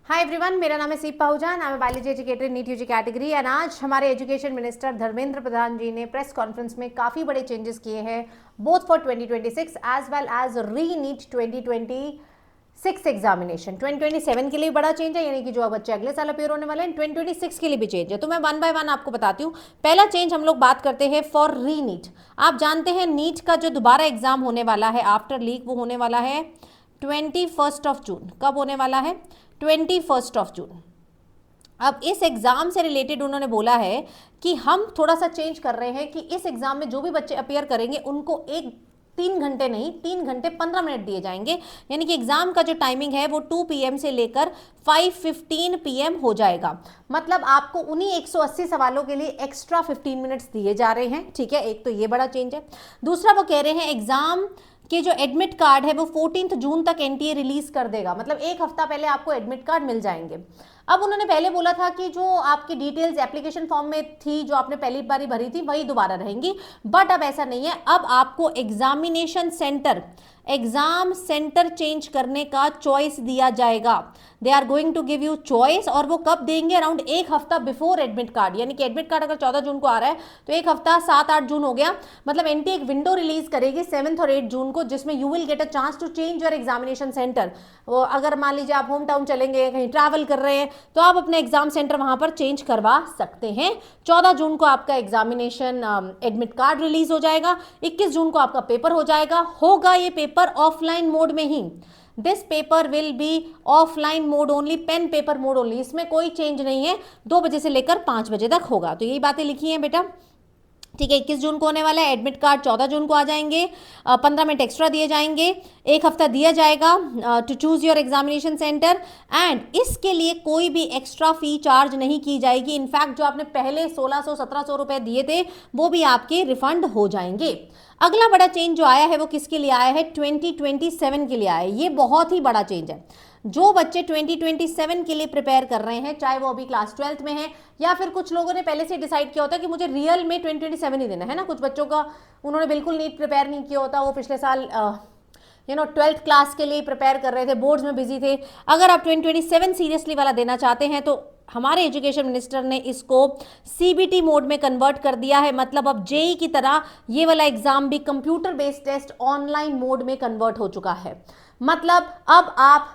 Hi everyone, मेरा नाम है सीप पाहुजान। I am biology educator NEET UG category and आज हमारे एजुकेशन मिनिस्टर धर्मेंद्र प्रधान जी ने प्रेस कॉन्फ्रेंस में काफ़ी बड़े चेंजेस किए हैं both for 2026 as well as re NEET 2026 examination. 2027 के लिए बड़ा चेंज है, यानी कि जो बच्चे अगले साल अपेयर होने वाले हैं। 2026 के लिए भी चेंज है, तो मैं वन बाय वन आपको बताती हूँ। पहला चेंज हम लोग बात करते हैं फॉर री नीट। आप जानते हैं नीट का जो दोबारा एग्जाम होने वाला है आफ्टर लीक, वो होने वाला है 21 जून। कब होने वाला है? 21 जून। अब इस एग्जाम से रिलेटेड उन्होंने बोला है कि हम थोड़ा सा चेंज कर रहे हैं कि इस एग्जाम में जो भी बच्चे अपेयर करेंगे उनको 3 घंटे नहीं, 3 घंटे 15 मिनट दिए जाएंगे। यानी कि एग्जाम का जो टाइमिंग है वो 2 PM से लेकर 5:15 PM हो जाएगा। मतलब आपको उन्हीं 180 सवालों के लिए एक्स्ट्रा 15 मिनट्स दिए जा रहे हैं। ठीक है, एक तो ये बड़ा चेंज है। दूसरा वो कह रहे हैं एग्जाम कि जो एडमिट कार्ड है वो 14 जून तक एनटीए रिलीज कर देगा, मतलब एक हफ्ता पहले आपको एडमिट कार्ड मिल जाएंगे। अब उन्होंने पहले बोला था कि जो आपकी डिटेल्स एप्लीकेशन फॉर्म में थी, जो आपने पहली बारी भरी थी, वही दोबारा रहेंगी, बट अब ऐसा नहीं है। अब आपको एग्जाम सेंटर चेंज करने का चॉइस दिया जाएगा। They are going to give you choice, और वो कब देंगे? अराउंड एक हफ्ता बिफोर एडमिट कार्ड। यानी कि एडमिट कार्ड अगर 14 जून को आ रहा है तो एक हफ्ता 7-8 जून हो गया, मतलब एनटीए एक विंडो रिलीज करेगी 7 और 8 जून को, जिसमें you will get a chance to change your examination centre. वो अगर मान लीजिए आप होम टाउन चलेंगे, कहीं ट्रैवल कर रहे हैं, तो आप अपने एग्जाम सेंटर वहां पर चेंज करवा सकते हैं। 14 जून को आपका एग्जामिनेशन एडमिट कार्ड रिलीज हो जाएगा, 21 जून को आपका पेपर हो जाएगा। होगा ये पेपर ऑफलाइन मोड में ही। This paper will be offline mode only, pen paper mode only. इसमें कोई चेंज नहीं है। 2 बजे से लेकर 5 बजे तक होगा। तो यही बातें लिखी हैं बेटा। ठीक है, 21 जून को होने वाला है एडमिट कार्ड, 14 जून को आ जाएंगे, 15 मिनट एक्स्ट्रा दिए जाएंगे, एक हफ्ता दिया जाएगा to choose your examination centre, and इसके लिए कोई भी एक्स्ट्रा फी चार्ज नहीं की जाएगी। इनफैक्ट जो आपने पहले 1600-1700 रुपए दिए थे वो भी आपके रिफंड हो जाएंगे। अगला बड़ा चेंज जो आया है वो किसके लिए आया है? 2027 के लिए आया है। ये बहुत ही बड़ा चेंज है। जो बच्चे 2027 के लिए प्रिपेयर कर रहे हैं, चाहे वो अभी क्लास 12th में है या फिर कुछ लोगों ने पहले से डिसाइड किया होता है कि मुझे रियल में 2027 ही देना है ना। कुछ बच्चों का उन्होंने बिल्कुल नीट प्रिपेयर नहीं किया होता, वो पिछले साल 12th क्लास के लिए प्रिपेयर कर रहे थे, बोर्ड्स में बिजी थे। अगर आप 2027 सीरियसली वाला देना चाहते हैं तो हमारे एजुकेशन मिनिस्टर ने इसको सीबीटी मोड में कन्वर्ट कर दिया है। मतलब अब जेई की तरह ये वाला एग्जाम भी computer based test online mode में कन्वर्ट हो चुका है। मतलब अब आप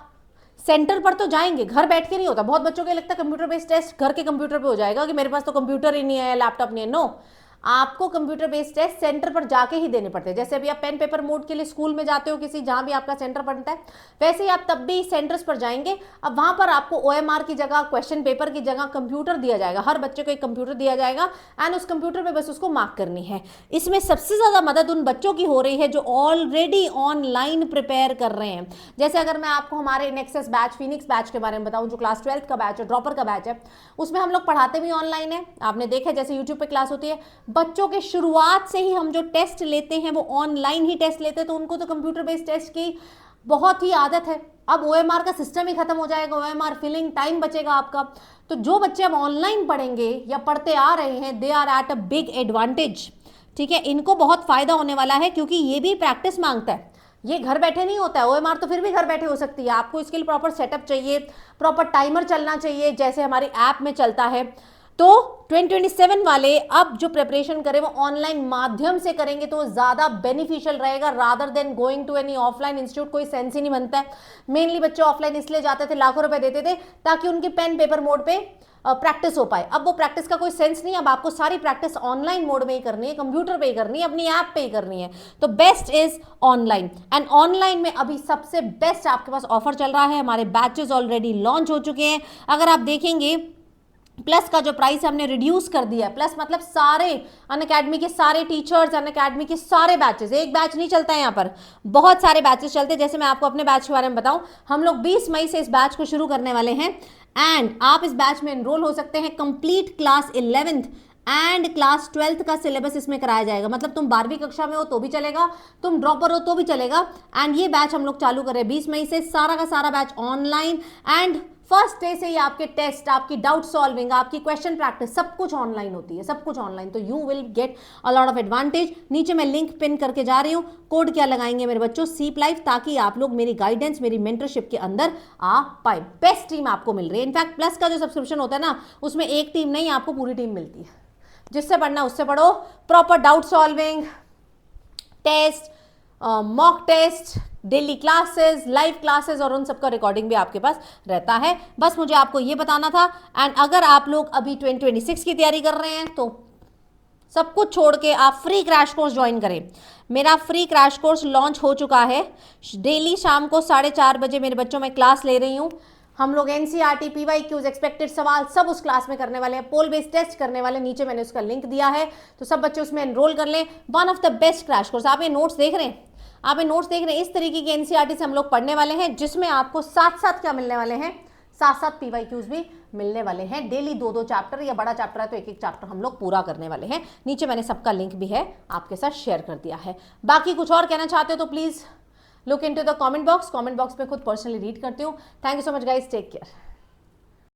सेंटर पर तो जाएंगे, घर बैठ के नहीं होता। बहुत बच्चों को लगता है कंप्यूटर बेस्ड टेस्ट घर के कंप्यूटर पे हो जाएगा, कि मेरे पास तो कंप्यूटर ही नहीं है, लैपटॉप नहीं है। नो, आपको कंप्यूटर बेस्ड टेस्ट सेंटर पर जाके ही देने पड़ते हैं। जैसे अभी आप पेन पेपर मोड के लिए स्कूल में जाते हो, किसी जहां भी आपका सेंटर पड़ता है, वैसे ही आप तब भी सेंटर्स पर जाएंगे। अब वहां पर आपको ओएमआर की जगह, क्वेश्चन पेपर की जगह कंप्यूटर दिया जाएगा। हर बच्चे को एक कंप्यूटर दिया जाएगा एंड उस कंप्यूटर पे बस उसको मार्क करनी है। इसमें सबसे ज्यादा मदद उन बच्चों की हो रही है जो ऑलरेडी ऑनलाइन प्रिपेयर कर रहे हैं। जैसे अगर मैं आपको हमारे नेक्सस बैच, फिनिक्स बैच के बारे में बताऊं, जो क्लास 12th का बैच है, ड्रॉपर का बैच है, उसमें हम लोग पढ़ाते भी ऑनलाइन है। आपने देखा जैसे यूट्यूब पे क्लास होती है, बच्चों के शुरुआत से ही हम जो टेस्ट लेते हैं वो ऑनलाइन ही टेस्ट लेते हैं, तो उनको तो कंप्यूटर बेस्ड टेस्ट की बहुत ही आदत है। अब ओएमआर का सिस्टम ही खत्म हो जाएगा, ओएमआर फिलिंग टाइम बचेगा आपका। तो जो बच्चे अब ऑनलाइन पढ़ेंगे या पढ़ते आ रहे हैं, they are at a big advantage. ठीक है, इनको बहुत फायदा होने वाला है, क्योंकि ये भी प्रैक्टिस मांगता है। ये घर बैठे नहीं होता है। ओएमआर तो फिर भी घर बैठे हो सकती है, आपको इसके लिए प्रॉपर सेटअप चाहिए, प्रॉपर टाइमर चलना चाहिए, जैसे हमारी ऐप में चलता है। तो 2027 वाले अब जो प्रिपरेशन करें वो ऑनलाइन माध्यम से करेंगे तो ज्यादा बेनिफिशियल रहेगा, rather than going to any offline institute. कोई सेंस ही नहीं बनता है। मेनली बच्चे ऑफलाइन इसलिए जाते थे, लाखों रुपए देते थे ताकि उनके पेन पेपर मोड पे प्रैक्टिस हो पाए। अब वो प्रैक्टिस का कोई सेंस नहीं। अब आपको सारी प्रैक्टिस ऑनलाइन मोड में ही करनी है, कंप्यूटर पे ही करनी है, अपनी ऐप पे ही करनी है। तो best is online, and online में अभी सबसे बेस्ट आपके पास ऑफर चल रहा है। हमारे बैचेस ऑलरेडी लॉन्च हो चुके हैं। अगर आप देखेंगे, प्लस का जो प्राइस हमने रिड्यूस कर दिया है। प्लस मतलब सारे अनअकैडमी के सारे टीचर्स, अनअकैडमी के सारे बैचेस, एक बैच नहीं चलता है यहाँ पर, बहुत सारे बैचेस चलते हैं। जैसे मैं आपको अपने बैच के बारे में बताऊं, हम लोग 20 मई से इस बैच को शुरू करने वाले हैं, एंड आप इस बैच में एनरोल हो सकते हैं। Complete class 11th and class 12th का सिलेबस इसमें कराया जाएगा। मतलब तुम 12वीं कक्षा में हो तो भी चलेगा, तुम ड्रॉपर हो तो भी चलेगा। एंड ये बैच हम लोग चालू कर रहे हैं 20 मई से। सारा का सारा batch online and first day से ही आपके टेस्ट, आपकी डाउट सॉल्विंग, आपकी क्वेश्चन प्रैक्टिस सब कुछ ऑनलाइन होती है, सब कुछ ऑनलाइन। तो you will get a lot of advantage. नीचे मैं लिंक पिन करके जा रही हूँ। कोड क्या लगाएंगे मेरे बच्चों? सीप लाइफ, ताकि आप लोग मेरी गाइडेंस, मेरी मेंटरशिप के अंदर आ पाए। बेस्ट टीम आपको मिल रही है। इनफैक्ट प्लस का जो सब्सक्रिप्शन होता है ना, उसमें एक टीम नहीं, आपको पूरी टीम मिलती है। जिससे पढ़ना उससे पढ़ो, proper doubt solving, test, mock test, daily classes, live classes और उन सबका रिकॉर्डिंग भी आपके पास रहता है। बस मुझे आपको ये बताना था। एंड अगर आप लोग अभी 2026 की तैयारी कर रहे हैं तो सब कुछ छोड़ के आप फ्री क्रैश कोर्स ज्वाइन करें। मेरा फ्री क्रैश कोर्स लॉन्च हो चुका है। डेली शाम को 4:30 बजे मेरे बच्चों में क्लास ले रही हूँ। हम लोग एनसीईआरटी, पीवाईक्यूज, एक्सपेक्टेड सवाल सब उस क्लास में करने वाले हैं। पोल बेस्ड टेस्ट करने वाले, नीचे मैंने उसका लिंक दिया है, तो सब बच्चे उसमें एनरोल कर लें। One of the best crash course. आप ये नोट्स देख रहे हैं, आप ये नोट्स देख रहे हैं, इस तरीके की एनसीईआरटी से हम लोग पढ़ने वाले हैं, जिसमें आपको साथ साथ क्या मिलने वाले हैं, साथ साथ पीवाईक्यूज भी मिलने वाले हैं। डेली 2-2 चैप्टर, या बड़ा चैप्टर है तो 1-1 चैप्टर हम लोग पूरा करने वाले हैं। नीचे मैंने सबका लिंक भी है आपके साथ शेयर कर दिया है। बाकी कुछ और कहना चाहते हो तो please look into the comment box. Comment box में खुद पर्सनली रीड करती हूँ। Thank you so much guys, take care.